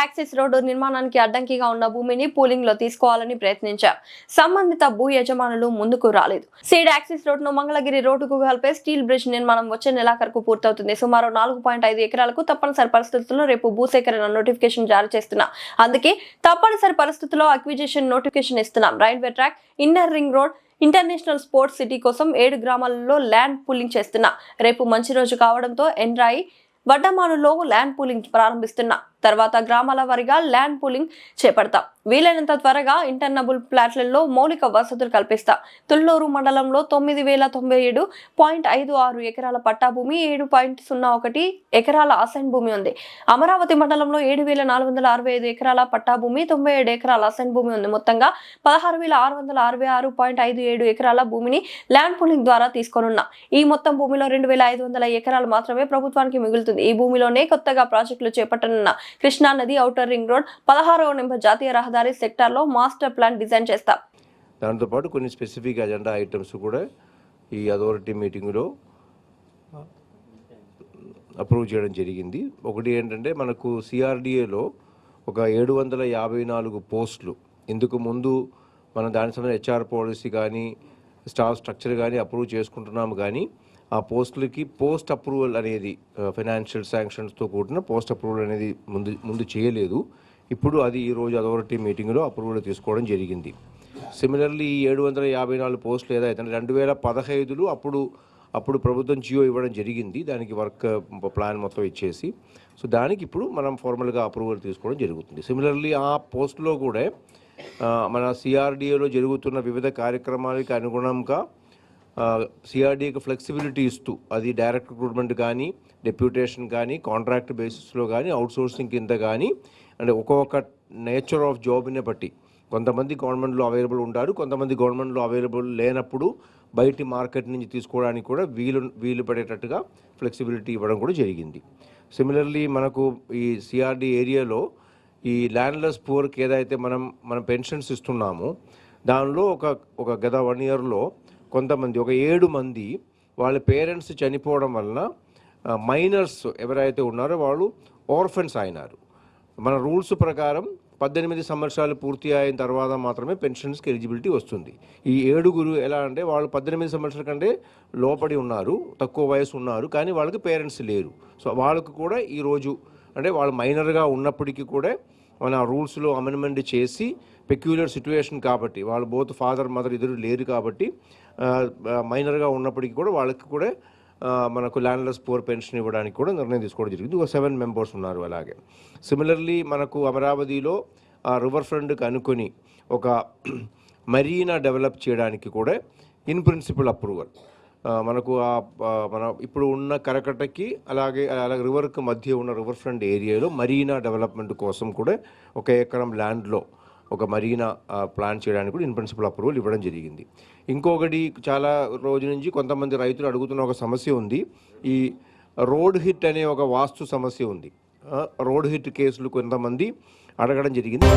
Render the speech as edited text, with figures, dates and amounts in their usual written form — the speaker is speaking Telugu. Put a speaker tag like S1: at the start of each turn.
S1: యాక్సిస్ రోడ్డు నిర్మాణానికి అడ్డంకిగా ఉన్న భూమిని పూలింగ్ లో తీసుకోవాలని ప్రయత్నించారు. సంబంధిత భూ యజమానులు ముందుకు రాలేదు. సీడ్ యాక్సిస్ రోడ్డును మంగళగిరి రోడ్డుకు కలిపే స్టీల్ బ్రిడ్జ్ నిర్మాణం వచ్చే నెలాఖరుకు పూర్తవుతుంది. సుమారు 4.5 ఎకరాలకు తప్పనిసరి పరిస్థితుల్లో రేపు భూసేకరణ నోటిఫికేషన్ జారీ చేస్తున్నా. అందుకే తప్పనిసరి పరిస్థితుల్లో అక్విజిషన్ నోటిఫికేషన్ ఇస్తున్నాం. Railway track, inner ring road, international sports city కోసం 7 గ్రామాలలో ల్యాండ్ పూలింగ్ చేస్తున్నా. రేపు మంచి రోజు కావడంతో ఎండ్రాయి, వడ్డమానులో ల్యాండ్ పూలింగ్ ప్రారంభిస్తున్నా. తర్వాత గ్రామాల వారీగా ల్యాండ్ పూలింగ్ చేపడతాం. వీలైనంత త్వరగా ఇంటర్నబుల్ ప్లాట్లలో మౌలిక వసతులు కల్పిస్తా. తుళ్లూరు మండలంలో 9,097.56 ఎకరాల పట్టా భూమి, 7.01 ఎకరాల అసైన్ భూమి ఉంది. అమరావతి మండలంలో 7,465 ఎకరాల పట్టా భూమి, 97 ఎకరాల అసైన్ భూమి ఉంది. మొత్తంగా 16,666.57 ఎకరాల భూమిని ల్యాండ్ పూలింగ్ ద్వారా తీసుకోనున్నా. ఈ మొత్తం భూమిలో 2,500 ఎకరాలు మాత్రమే ప్రభుత్వానికి మిగులుతుంది. ఈ భూమిలోనే కొత్తగా ప్రాజెక్టులు చేపట్టనున్న కృష్ణా నది, ఔటర్ రింగ్ రోడ్, 16వ నెంబర్ జాతీయ రహదారి సెక్టార్ లో మాస్టర్ ప్లాన్ డిజైన్ చేస్తాం.
S2: దాంతో పాటు కొన్ని స్పెసిఫిక్ అజెండా ఐటమ్స్ కూడా ఈ అథారిటీ మీటింగ్లో అప్రూవ్ చేయడం జరిగింది. ఒకటి ఏంటంటే మనకు సిఆర్డిఏలో ఒక 754 పోస్టులు, ఇందుకు ముందు మనం దానికి సంబంధించిన హెచ్ఆర్ పాలసీ కానీ స్టాఫ్ స్ట్రక్చర్ కానీ అప్రూవ్ చేసుకుంటున్నాము. కానీ ఆ పోస్టులకి పోస్ట్ అప్రూవల్ అనేది ఫైనాన్షియల్ శాంక్షన్స్తో కూడిన పోస్ట్ అప్రూవల్ అనేది ముందు చేయలేదు. ఇప్పుడు అది ఈరోజు అథారిటీ మీటింగ్లో అప్రూవల్ తీసుకోవడం జరిగింది. సిమిలర్లీ ఈ 754 పోస్టులు ఏదైతే 2015లో అప్పుడు ప్రభుత్వం జియో ఇవ్వడం జరిగింది. దానికి వర్క్ ప్లాన్ మొత్తం ఇచ్చేసి, సో దానికి ఇప్పుడు మనం ఫార్మల్గా అప్రూవల్ తీసుకోవడం జరుగుతుంది. సిమిలర్లీ ఆ పోస్టులో కూడా మన సిఆర్డిఏలో జరుగుతున్న వివిధ కార్యక్రమాలకి అనుగుణంగా సిఆర్డీకి ఫ్లెక్సిబిలిటీ ఇస్తూ, అది డైరెక్ట్ రిక్రూట్మెంట్ కానీ, డెప్యూటేషన్ కానీ, కాంట్రాక్ట్ బేసిస్లో కానీ, అవుట్సోర్సింగ్ కింద కానీ, అంటే ఒక్కొక్క నేచర్ ఆఫ్ జాబ్ని బట్టి కొంతమంది గవర్నమెంట్లో అవైలబుల్ ఉంటారు, కొంతమంది గవర్నమెంట్లో అవైలబుల్ లేనప్పుడు బయటి మార్కెట్ నుంచి తీసుకోవడానికి కూడా వీలు పడేటట్టుగా ఫ్లెక్సిబిలిటీ ఇవ్వడం కూడా జరిగింది. సిమిలర్లీ మనకు ఈ సిఆర్డీ ఏరియాలో ఈ ల్యాండ్లెస్ పూర్కి ఏదైతే మనం పెన్షన్స్ ఇస్తున్నామో దానిలో ఒక గత 1 ఇయర్లో కొంతమంది ఒక 7 మంది వాళ్ళ పేరెంట్స్ చనిపోవడం వలన మైనర్స్ ఎవరైతే ఉన్నారో వాళ్ళు ఆర్ఫన్స్ అయినారు. మన రూల్స్ ప్రకారం 18 సంవత్సరాలు పూర్తి అయిన తర్వాత మాత్రమే పెన్షన్స్కి ఎలిజిబిలిటీ వస్తుంది. ఈ 7 ఎలా అంటే వాళ్ళు 18 సంవత్సరాల కంటే లోపడి ఉన్నారు, తక్కువ వయసు ఉన్నారు, కానీ వాళ్ళకి పేరెంట్స్ లేరు. సో వాళ్ళకు కూడా ఈరోజు అంటే వాళ్ళు మైనర్గా ఉన్నప్పటికీ కూడా మన రూల్స్లో అమెండ్మెంట్ చేసి, పెక్యులర్ సిచ్యువేషన్ కాబట్టి వాళ్ళు బోత్ ఫాదర్ మదర్ ఇద్దరు లేరు కాబట్టి మైనర్గా ఉన్నప్పటికీ కూడా వాళ్ళకి కూడా మనకు ల్యాండ్లెస్ పూర్ పెన్షన్ ఇవ్వడానికి కూడా నిర్ణయం తీసుకోవడం జరిగింది. ఒక 7 మెంబర్స్ ఉన్నారు. అలాగే సిమిలర్లీ మనకు అమరావతిలో రివర్ ఫ్రంట్కి అనుకొని ఒక మరీనా డెవలప్ చేయడానికి కూడా ఇన్ ప్రిన్సిపల్ అప్రూవల్ మనకు మన ఇప్పుడు ఉన్న కరకట్టకి అలాగే రివర్కి మధ్య ఉన్న రివర్ ఫ్రంట్ ఏరియాలో మరీనా డెవలప్మెంట్ కోసం కూడా 1 ఎకరం ల్యాండ్లో ఒక మరీనా ప్లాన్ చేయడానికి కూడా ఇన్ ప్రిన్సిపల్ అప్రూవల్ ఇవ్వడం జరిగింది. ఇంకొకటి చాలా రోజు నుంచి కొంతమంది రైతులు అడుగుతున్న ఒక సమస్య ఉంది. ఈ రోడ్ హిట్ అనే ఒక వాస్తు సమస్య ఉంది. రోడ్ హిట్ కేసులు కొంతమంది అడగడం జరిగింది.